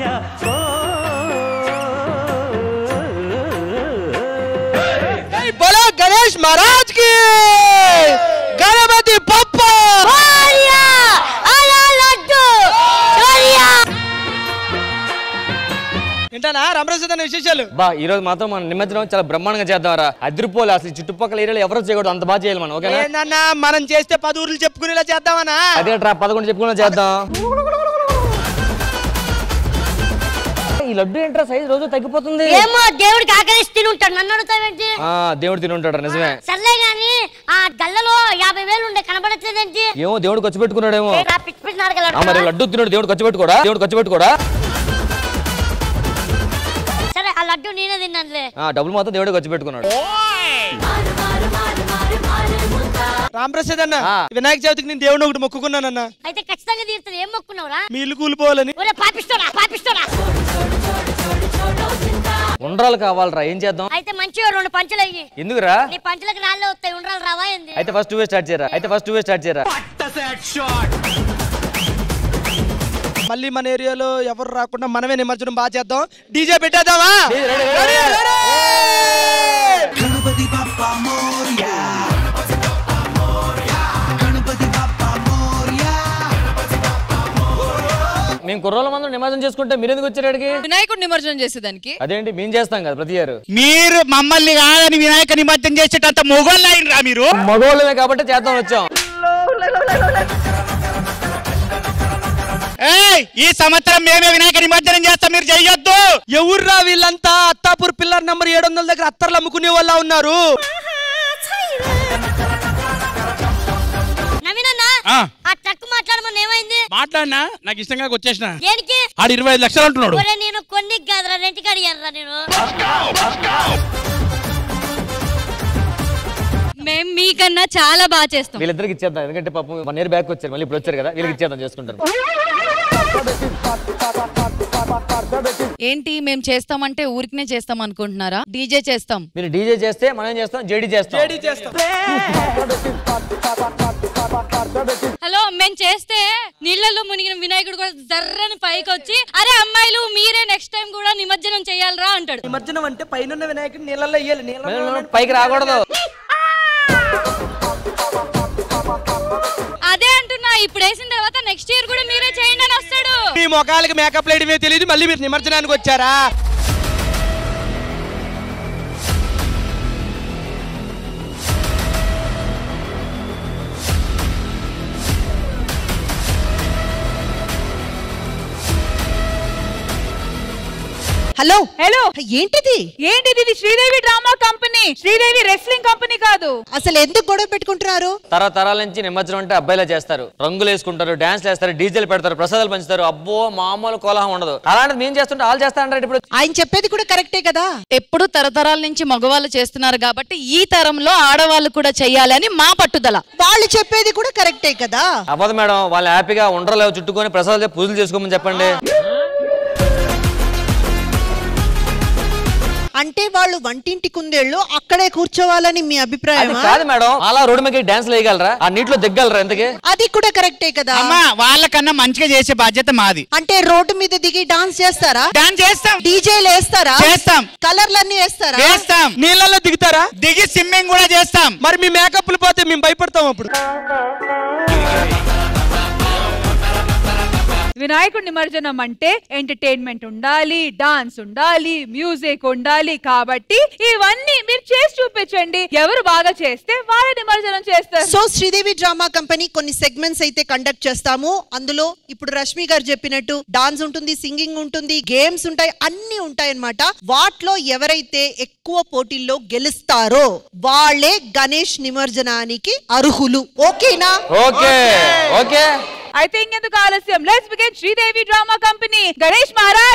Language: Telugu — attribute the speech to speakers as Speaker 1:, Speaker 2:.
Speaker 1: మోరియా
Speaker 2: बोलो गणेश महाराज की गणपति बप्पा ఏంటన్నా రామరాజు విశేషాలు
Speaker 3: బా ఈ రోజు మాత్రం మనం నిమజ్జనం చాలా బ్రహ్మాండంగా చేద్దాంరా అదిరిపోలే అసలు చుట్టుపక్కల ఏరియాలో ఎవరు చేయకూడదు అంత బాగా చేయాలి మనం ఓకేనా
Speaker 2: ఏందన్నా మనం చేస్తే 10 ఊర్లు చెప్పుకునేలా చేద్దామన్నా
Speaker 3: అదే 11 చెప్పుకునేలా చేద్దాం ఈ లడ్డు ఏంట్రా సైజ్ రోజు తగ్గిపోతుంది
Speaker 4: ఏమో దేవుడికి ఆకలిసి తిని ఉంటాడు నన్ను అడుగుతావేంటి
Speaker 3: దేవుడు తిని ఉంటాడు నిజమే
Speaker 4: సర్లే గాని ఆ గల్లలో 50,000 ఉండే కనబడట్లేదేంటి
Speaker 3: ఏమో దేవుడు ఖర్చు పెట్టుకున్నాడేమో
Speaker 4: పిచ్చి పిచ్చి నాటకాలు
Speaker 3: మరి లడ్డు తిన్నాడు దేవుడు ఖర్చు పెట్టుకోడా
Speaker 4: సరే ఆ లడ్డు నేనే తిన్నానులే
Speaker 3: డబ్బులు మాత్రం దేవుడు ఖర్చు పెట్టుకున్నాడు
Speaker 2: రామప్రసాద్ అన్న వినాయక చవితికి నేను దేవుడు ఒకటి మొక్కుకున్నానన్నా
Speaker 4: అయితే ఖచ్చితంగా తీరుతుంది ఏం మొక్కున్నావురా
Speaker 2: మీ ఇల్లు కూలిపోవాలని
Speaker 4: పాపిస్తోడా
Speaker 3: ఉండ్రాలు కావాలరా ఏం చేద్దాం
Speaker 4: అయితే మంచిగా 2 పంచలు అయ్యి
Speaker 3: ఎందుకురా
Speaker 4: నీ పంచలకు రాళ్ళే వస్తాయి ఉండ్రాలు రావా ఏంది
Speaker 3: అయితే ఫస్ట్ స్టార్ట్ చేయరా
Speaker 2: మళ్ళీ మన ఏరియాలో ఎవరు రాకుండా మనమే నిమజ్జనం బాగా చేద్దాం డీజే పెట్టేద్దామా
Speaker 1: గణపతి బప్పా మోరియా
Speaker 3: మేము కుర్రోళ్ళ మంది నిమజ్జనం చేసుకుంటే మీరు ఎందుకు వచ్చారు అడిగి
Speaker 5: వినాయకుడు నిమజ్జనం చేసేదానికి
Speaker 3: అదేంటి మేము చేస్తాం కదా ప్రతి ఇయర్
Speaker 6: మీరు మమ్మల్ని కాదని వినాయక నిమజ్జనం చేసేటంత మొగోళ్ళు అయినరా మీరు
Speaker 3: మగోళ్ళమే కాబట్టి చేద్దాం వచ్చాం
Speaker 6: ఈ సంవత్సరం మేమే వినాయక నిమజ్జనం చేస్తాం మీరు చెయ్యొద్దు
Speaker 2: ఎవర్రా వీళ్ళంతా అత్తాపూర్ పిల్లర్ నంబర్ 700 దగ్గర అత్తర్లు అమ్ముకునే వాళ్ళ ఉన్నారు
Speaker 4: ఆ ట్రక్ మాట్లాడమని ఏమైంది
Speaker 6: మాట్లాడినా నాకు ఇష్టంగా వచ్చేసిన
Speaker 4: దేనికి
Speaker 6: ఆడు 25 లక్షలు అంటున్నాడు
Speaker 4: నేను కొన్ని కాదురా రెంట్కి అడిగారా నేను
Speaker 5: మేము మీకన్నా చాలా బాగా చేస్తాం
Speaker 3: వీళ్ళిద్దరికి ఇచ్చేద్దాం ఎందుకంటే పాపం 1 year బ్యాక్ వచ్చారు మళ్ళీ ఇప్పుడు వచ్చారు కదా వీళ్ళకి ఇచ్చేద్దాం చేసుకుంటారు
Speaker 5: ఏంటి మేము చేస్తామంటే ఊరికనే చేస్తాం అనుకుంటున్నారా డీజే చేస్తాం
Speaker 3: మీరు డీజే చేస్తే మనం చేస్తాం జేడీ చేస్తాం
Speaker 5: హలో మేము చేస్తే నీళ్ళల్లో మునిగిన వినాయకుడు కూడా జర్రని పైకి వచ్చి అరే అమ్మాయిలు మీరే నెక్స్ట్ టైం కూడా నిమజ్జనం చేయాలరా అంటాడు
Speaker 2: నిమజ్జనం అంటే పైన వినాయకుడు నీళ్ళల్లో వేయాలి నీళ్ళలో
Speaker 3: పైకి రాకూడదు
Speaker 5: అదే అంటున్నా ఇప్పుడు వేసిన తర్వాత నెక్స్ట్ ఇయర్ కూడా మీరే చేయండి అని వస్తాడు
Speaker 2: మీ మొఖాలకి మేకప్ లేడమే తెలియదు మళ్ళీ మీరు నిమజ్జనానికి వచ్చారా
Speaker 7: హలో
Speaker 8: హలో
Speaker 7: ఏంటిది
Speaker 8: ఏంటిది Sridevi drama company Sridevi wrestling company కాదు
Speaker 7: అసలు ఎందుకు గొడవ పెట్టుకుంటున్నారు
Speaker 3: తరతరాల నుంచి నిమజ్జనం అంటే అబ్బాయిలా చేస్తారు రంగులు వేసుకుంటారు డాన్స్ చేస్తారు డీజేలు పెడతారు ప్రసాదాలు పంచుతారు అబ్బో మామూలు కోలాహం ఉండదు అలాంటిది మేము చేస్తుంటే వాళ్ళు చేస్తారంటారు ఇప్పుడు
Speaker 7: ఆయన చెప్పేది కూడా కరెక్టే కదా
Speaker 5: ఎప్పుడు తరతరాల నుంచి మగవాళ్ళు చేస్తున్నారు కాబట్టి ఈ తరంలో ఆడవాళ్ళు కూడా చెయ్యాలని మా పట్టుదల
Speaker 7: వాళ్ళు చెప్పేది కూడా కరెక్టే కదా
Speaker 3: అవ్వదు మేడం వాళ్ళు హ్యాపీగా ఉండరలేవు చుట్టుకొని ప్రసాదాలు పూజలు చేసుకోమని చెప్పండి
Speaker 7: అంటే వాళ్ళు వంటింటి కుందేళ్ళు అక్కడే కూర్చోవాలని మీ అభిప్రాయం
Speaker 3: కాదు మేడం అలా రోడ్డు మీద డాన్స్ వేయగలరా ఆ నీటిలో దిగ్గలరా ఎందుకే
Speaker 7: అది కూడా కరెక్టే కదా
Speaker 6: అమ్మా వాళ్ళకన్నా మంచిగా చేసే బాధ్యత మాది
Speaker 7: అంటే రోడ్డు మీద దిగి డాన్స్ చేస్తారా
Speaker 6: డాన్స్ చేస్తాం
Speaker 7: డీజేలు వేస్తారా
Speaker 6: చేస్తాం
Speaker 7: కలర్లన్నీ వేస్తారా
Speaker 6: చేస్తాం
Speaker 2: నీళ్ళల్లో దిగుతారా
Speaker 6: దిగి స్విమ్మింగ్ కూడా చేస్తాం
Speaker 2: మరి మీ మేకప్లు పోతే మేము భయపడతాం అప్పుడు
Speaker 8: వినాయకుడి నిమజ్జనం అంటే ఎంటర్టైన్మెంట్ ఉండాలి డాన్స్ ఉండాలి మ్యూజిక్ ఉండాలి కాబట్టి ఇవన్నీ మీరు చేసి చూపించండి ఎవరు బాగా చేస్తే వాళ్ళ నిమజ్జనం చేస్తారు
Speaker 7: సో శ్రీదేవి డ్రామా కంపెనీ కొన్ని సెగ్మెంట్స్ అయితే కండక్ట్ చేస్తాము అందులో ఇప్పుడు రష్మి గారు చెప్పినట్టు డాన్స్ ఉంటుంది సింగింగ్ ఉంటుంది గేమ్స్ ఉంటాయి అన్ని ఉంటాయి అన్నమాట వాటిలో ఎవరైతే ఎక్కువ పోటీల్లో గెలుస్తారో వాళ్ళే గణేష్ నిమజ్జనానికి అర్హులు ఓకేనా
Speaker 3: ఓకే
Speaker 8: అయితే ఇంకెందుకు ఆలస్యం let's begin Sridevi drama company Ganesh Maharaj